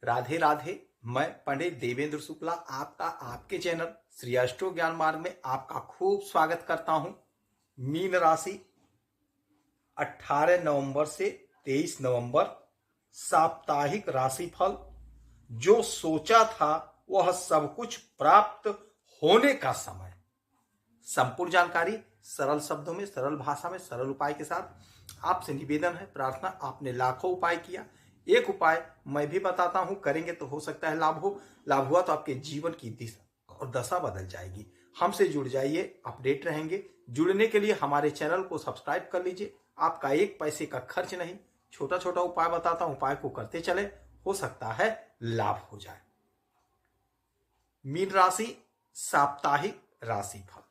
राधे राधे। मैं पंडित देवेंद्र शुक्ला आपका आपके चैनल श्री अष्टो ज्ञान मार्ग में आपका खूब स्वागत करता हूं। मीन राशि 18 नवंबर से 23 नवंबर साप्ताहिक राशिफल। जो सोचा था वह सब कुछ प्राप्त होने का समय। संपूर्ण जानकारी सरल शब्दों में, सरल भाषा में, सरल उपाय के साथ आपसे निवेदन है, प्रार्थना। आपने लाखों उपाय किया, एक उपाय मैं भी बताता हूं, करेंगे तो हो सकता है लाभ हो। लाभ हुआ तो आपके जीवन की दिशा और दशा बदल जाएगी। हमसे जुड़ जाइए, अपडेट रहेंगे। जुड़ने के लिए हमारे चैनल को सब्सक्राइब कर लीजिए। आपका एक पैसे का खर्च नहीं, छोटा छोटा उपाय बताता हूं, उपाय को करते चले, हो सकता है लाभ हो जाए। मीन राशि साप्ताहिक राशिफल।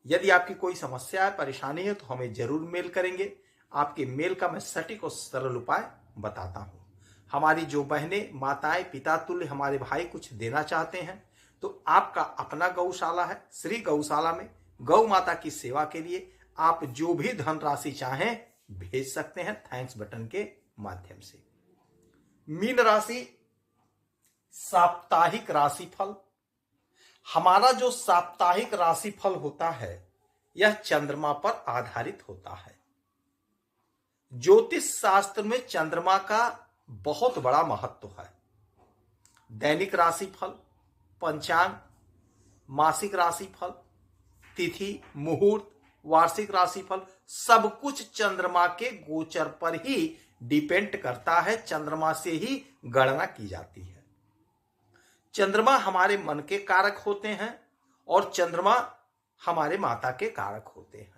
यदि आपकी कोई समस्या है, परेशानी है तो हमें जरूर मेल करेंगे। आपके मेल का मैं सटीक और सरल उपाय बताता हूं। हमारी जो बहनें, माताएं, पिता तुल्य हमारे भाई कुछ देना चाहते हैं तो आपका अपना गौशाला है। श्री गौशाला में गौ माता की सेवा के लिए आप जो भी धनराशि चाहें भेज सकते हैं थैंक्स बटन के माध्यम से। मीन राशि साप्ताहिक राशिफल। हमारा जो साप्ताहिक राशिफल होता है यह चंद्रमा पर आधारित होता है। ज्योतिष शास्त्र में चंद्रमा का बहुत बड़ा महत्व है। दैनिक राशिफल, पंचांग, मासिक राशिफल, तिथि, मुहूर्त, वार्षिक राशिफल सब कुछ चंद्रमा के गोचर पर ही डिपेंड करता है। चंद्रमा से ही गणना की जाती है। चंद्रमा हमारे मन के कारक होते हैं और चंद्रमा हमारे माता के कारक होते हैं।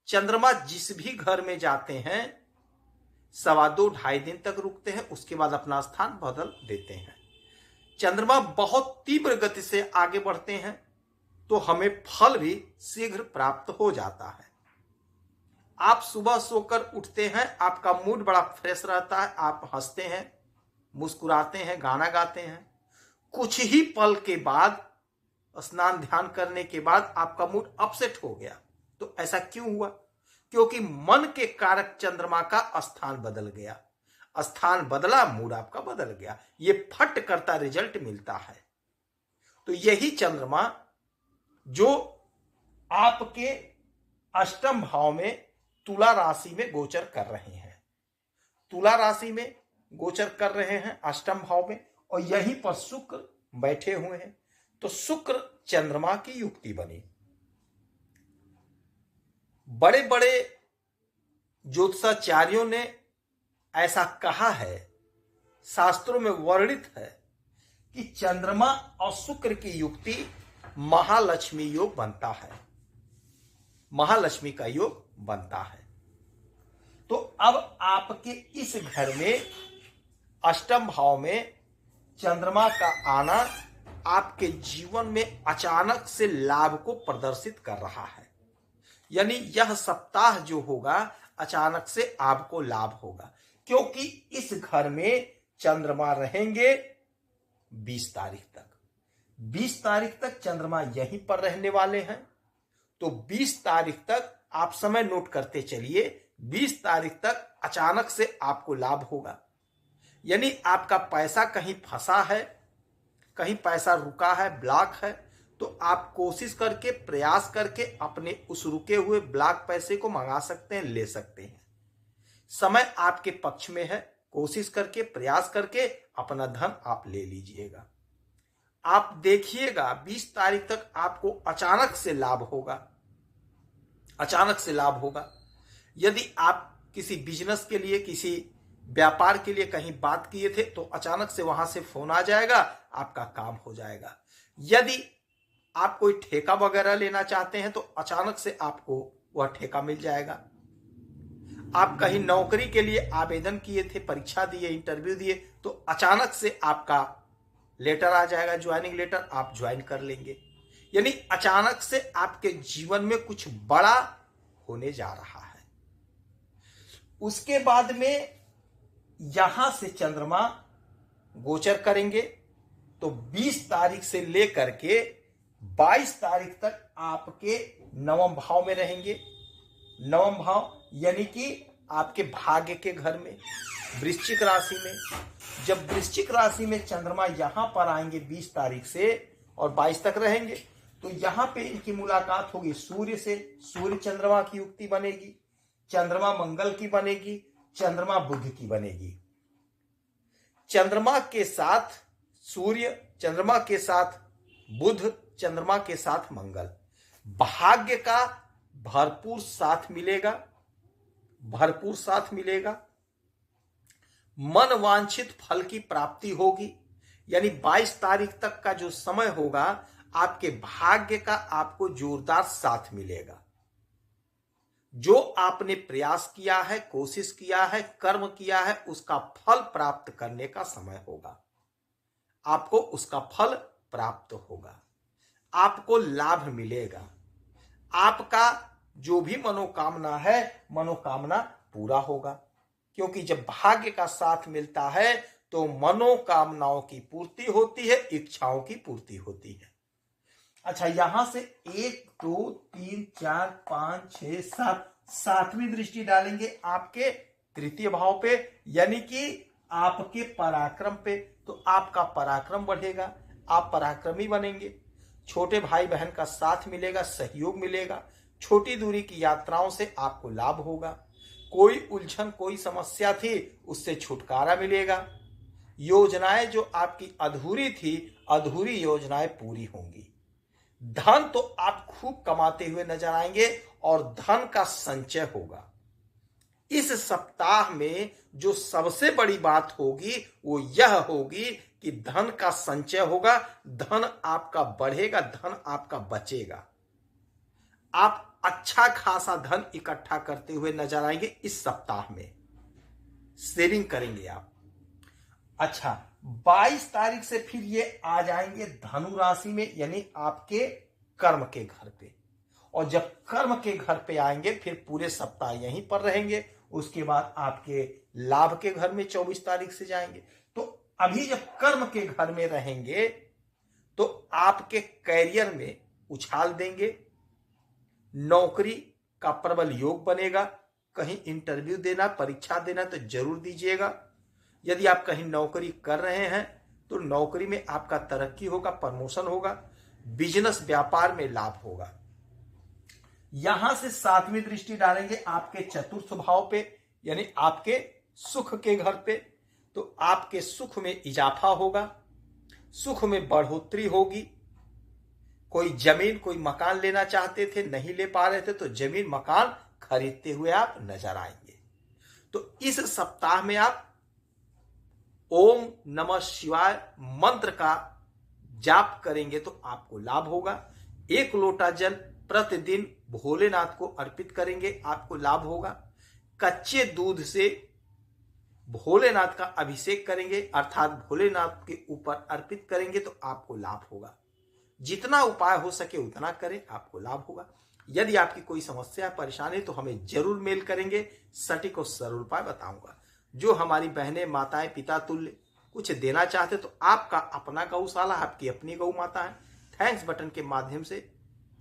चंद्रमा जिस भी घर में जाते हैं 2.5-2.5 दिन तक रुकते हैं, उसके बाद अपना स्थान बदल देते हैं। चंद्रमा बहुत तीव्र गति से आगे बढ़ते हैं तो हमें फल भी शीघ्र प्राप्त हो जाता है। आप सुबह सोकर उठते हैं, आपका मूड बड़ा फ्रेश रहता है, आप हंसते हैं, मुस्कुराते हैं, गाना गाते हैं। कुछ ही पल के बाद, स्नान ध्यान करने के बाद आपका मूड अपसेट हो गया। तो ऐसा क्यों हुआ? क्योंकि मन के कारक चंद्रमा का स्थान बदल गया। स्थान बदला, मूड आपका बदल गया। ये फट करता रिजल्ट मिलता है। तो यही चंद्रमा जो आपके अष्टम भाव में तुला राशि में गोचर कर रहे हैं, तुला राशि में गोचर कर रहे हैं अष्टम भाव में, और यहीं पर शुक्र बैठे हुए हैं। तो शुक्र चंद्रमा की युक्ति बनी। बड़े बड़े ज्योतिषाचार्यों ने ऐसा कहा है, शास्त्रों में वर्णित है कि चंद्रमा और शुक्र की युक्ति महालक्ष्मी योग बनता है। महालक्ष्मी का योग बनता है। तो अब आपके इस घर में अष्टम भाव में चंद्रमा का आना आपके जीवन में अचानक से लाभ को प्रदर्शित कर रहा है। यानी यह सप्ताह जो होगा अचानक से आपको लाभ होगा, क्योंकि इस घर में चंद्रमा रहेंगे 20 तारीख तक। 20 तारीख तक चंद्रमा यहीं पर रहने वाले हैं। तो 20 तारीख तक आप समय नोट करते चलिए, 20 तारीख तक अचानक से आपको लाभ होगा। यानी आपका पैसा कहीं फंसा है, कहीं पैसा रुका है, ब्लॉक है, तो आप कोशिश करके, प्रयास करके अपने उस रुके हुए ब्लॉक पैसे को मंगा सकते हैं, ले सकते हैं। समय आपके पक्ष में है। कोशिश करके, प्रयास करके अपना धन आप ले लीजिएगा। आप देखिएगा 20 तारीख तक आपको अचानक से लाभ होगा। अचानक से लाभ होगा। यदि आप किसी बिजनेस के लिए, किसी व्यापार के लिए कहीं बात किए थे तो अचानक से वहां से फोन आ जाएगा, आपका काम हो जाएगा। यदि आप कोई ठेका वगैरह लेना चाहते हैं तो अचानक से आपको वह ठेका मिल जाएगा। आप कहीं नौकरी के लिए आवेदन किए थे, परीक्षा दिए, इंटरव्यू दिए, तो अचानक से आपका लेटर आ जाएगा, ज्वाइनिंग लेटर, आप ज्वाइन कर लेंगे। यानी अचानक से आपके जीवन में कुछ बड़ा होने जा रहा है। उसके बाद में यहां से चंद्रमा गोचर करेंगे तो 20 तारीख से लेकर के 22 तारीख तक आपके नवम भाव में रहेंगे। नवम भाव यानी कि आपके भाग्य के घर में, वृश्चिक राशि में। जब वृश्चिक राशि में चंद्रमा यहां पर आएंगे 20 तारीख से और 22 तक रहेंगे, तो यहां पे इनकी मुलाकात होगी सूर्य से। सूर्य चंद्रमा की युक्ति बनेगी, चंद्रमा मंगल की बनेगी, चंद्रमा बुध की बनेगी। चंद्रमा के साथ सूर्य, चंद्रमा के साथ बुध, चंद्रमा के साथ मंगल। भाग्य का भरपूर साथ मिलेगा, भरपूर साथ मिलेगा। मन वांछित फल की प्राप्ति होगी। यानी 22 तारीख तक का जो समय होगा, आपके भाग्य का आपको जोरदार साथ मिलेगा। जो आपने प्रयास किया है, कोशिश किया है, कर्म किया है, उसका फल प्राप्त करने का समय होगा। आपको उसका फल प्राप्त होगा, आपको लाभ मिलेगा। आपका जो भी मनोकामना है, मनोकामना पूरा होगा। क्योंकि जब भाग्य का साथ मिलता है तो मनोकामनाओं की पूर्ति होती है, इच्छाओं की पूर्ति होती है। अच्छा, यहां से 1 2 3 4 5 6 7 सातवीं दृष्टि डालेंगे आपके तृतीय भाव पे, यानी कि आपके पराक्रम पे। तो आपका पराक्रम बढ़ेगा, आप पराक्रमी बनेंगे। छोटे भाई बहन का साथ मिलेगा, सहयोग मिलेगा। छोटी दूरी की यात्राओं से आपको लाभ होगा। कोई उलझन, कोई समस्या थी, उससे छुटकारा मिलेगा। योजनाएं जो आपकी अधूरी थी, अधूरी योजनाएं पूरी होंगी। धन तो आप खूब कमाते हुए नजर आएंगे और धन का संचय होगा। इस सप्ताह में जो सबसे बड़ी बात होगी वो यह होगी कि धन का संचय होगा, धन आपका बढ़ेगा, धन आपका बचेगा। आप अच्छा खासा धन इकट्ठा करते हुए नजर आएंगे इस सप्ताह में। सेविंग करेंगे आप। अच्छा, 22 तारीख से फिर ये आ जाएंगे धनु राशि में, यानी आपके कर्म के घर पे। और जब कर्म के घर पे आएंगे फिर पूरे सप्ताह यहीं पर रहेंगे। उसके बाद आपके लाभ के घर में 24 तारीख से जाएंगे। तो अभी जब कर्म के घर में रहेंगे तो आपके कैरियर में उछाल देंगे। नौकरी का प्रबल योग बनेगा। कहीं इंटरव्यू देना, परीक्षा देना तो जरूर दीजिएगा। यदि आप कहीं नौकरी कर रहे हैं तो नौकरी में आपका तरक्की होगा, प्रमोशन होगा। बिजनेस व्यापार में लाभ होगा। यहां से सातवीं दृष्टि डालेंगे आपके चतुर्थ भाव पे, यानी आपके सुख के घर पे। तो आपके सुख में इजाफा होगा, सुख में बढ़ोतरी होगी। कोई जमीन, कोई मकान लेना चाहते थे, नहीं ले पा रहे थे, तो जमीन मकान खरीदते हुए आप नजर आएंगे। तो इस सप्ताह में आप ओम नमः शिवाय मंत्र का जाप करेंगे तो आपको लाभ होगा। 1 लोटा जल प्रतिदिन भोलेनाथ को अर्पित करेंगे, आपको लाभ होगा। कच्चे दूध से भोलेनाथ का अभिषेक करेंगे, अर्थात भोलेनाथ के ऊपर अर्पित करेंगे तो आपको लाभ होगा। जितना उपाय हो सके उतना करें, आपको लाभ होगा। यदि आपकी कोई समस्या, परेशानी तो हमें जरूर मेल करेंगे, सटीक और सरल उपाय बताऊंगा। जो हमारी बहनें, माताएं, पिता तुल्य कुछ देना चाहते तो आपका अपना गौशाला, आपकी अपनी गौ माता है। थैंक्स बटन के माध्यम से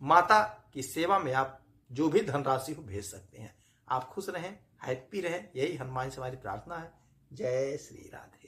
माता की सेवा में आप जो भी धनराशि को भेज सकते हैं। आप खुश रहें, हैप्पी रहें, यही हनुमान से हमारी प्रार्थना है। जय श्री राधे।